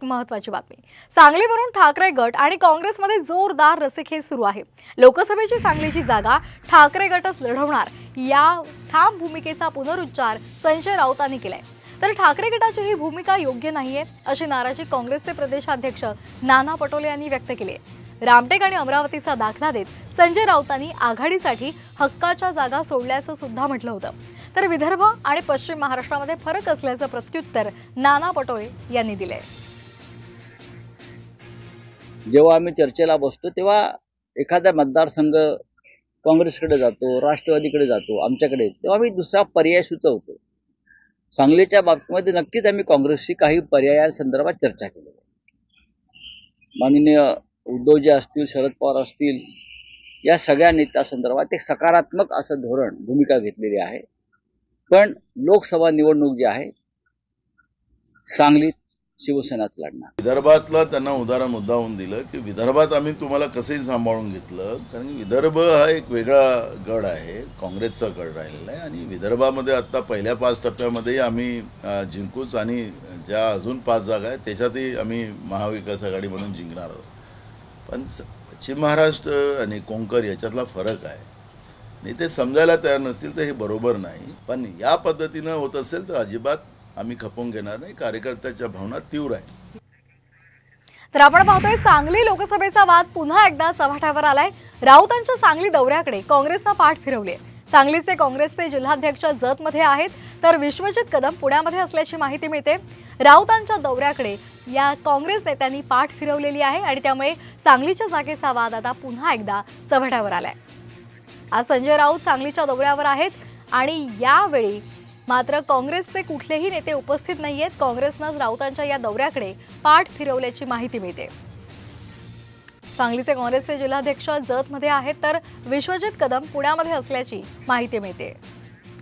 महत्त्वाची बातमी। सांगलीवरून ठाकरे गट आणि काँग्रेसमध्ये जोरदार रस्सीखेच सुरू आहे। लोकसभेची सांगलीची जागा ठाकरे गटच लढवणार या ठाम भूमिकेचा पुनरुच्चार संजय राऊतांनी केलाय। तर ठाकरे गटाची ही भूमिका योग्य नाहीये अशी नाराजी काँग्रेसचे प्रदेशाध्यक्ष नाना पटोले यांनी व्यक्त केली आहे। रामटेक आणि अमरावतीचा दाखला देत संजय राऊतांनी आघाडीसाठी हक्काच्या जागा सोडल्याचं सुद्धा म्हटलं होतं। तर विदर्भ आणि पश्चिम महाराष्ट्रामध्ये फरक असल्याचं प्रत्युत्तर नाना पटोले यांनी दिले। जेव्हा आम्ही चर्चेला बसतो तेव्हा एखादा मतदारसंघ काँग्रेसकडे जातो, राष्ट्रवादीकडे जातो, आमच्याकडे, तेव्हा आम्ही दुसरा पर्याय सुचवतो। सांगलीच्या बाबतीमध्ये नक्कीच आम्ही काँग्रेसशी काही पर्यायांसंदर्भात चर्चा केली आहे। माननीय उद्धवजी असतील, शरद पवार असतील, या सगळ्या नेत्यांसंदर्भात एक सकारात्मक असं धोरण भूमिका घेतलेली आहे। पण लोकसभा निवडणूक जी आहे सांगलीत शिवसेनाच लढणार। विदर्भातला त्यांना उदाहरण मुद्दाहून दिलं की विदर्भात आम्ही तुम्हाला कसंही सांभाळून घेतलं, कारण विदर्भ हा एक वेगळा गड आहे, काँग्रेसचा गड राहिलेला आहे आणि विदर्भामध्ये आता पहिल्या 5 टप्प्यामध्ये आम्ही जिंकूच आणि ज्या अजून 5 जागा आहेत त्याच्यातही आम्ही महाविकास आघाडी म्हणून जिंकणार आहोत। पण पश्चिम महाराष्ट्र आणि कोंकण याच्यातला फरक आहे आणि ते समजायला तयार नसतील तर हे बरोबर नाही। पण या पद्धतीनं होत असेल तर अजिबात आम्ही खपवून घेणार नाही। कार्यकर्त्याच्या भावना तीव्र आहेत। तर आपण पाहतोय सांगली लोकसभेचा वाद पुन्हा एकदा चव्हाट्यावर आलाय। राऊतांच्या सांगली दौऱ्याकडे काँग्रेसने पाठ फिरवली आहे। सांगलीचे काँग्रेसचे जिल्हाध्यक्ष जतमध्ये आहेत तर विश्वजित कदम पुण्यामध्ये असल्याची माहिती मिळते। राऊतांच्या दौऱ्याकडे या काँग्रेस नेत्यांनी पाठ फिरवलेली आहे आणि त्यामुळे सांगलीच्या जागेचा वाद आता पुन्हा एकदा चव्हाट्यावर आलाय। आज संजय राऊत सांगलीच्या दौऱ्यावर आहेत आणि यावेळी मात्र काँग्रेसचे कुठलेही नेते उपस्थित नाहीयेत। काँग्रेसने राऊतांच्या या दौऱ्याकडे पाठ फिरवल्याची माहिती मिळते। सांगलीचे काँग्रेसचे जिल्हाध्यक्ष जतमध्ये आहेत तर विश्वजित कदम पुण्यामध्ये असल्याची माहिती मिळते।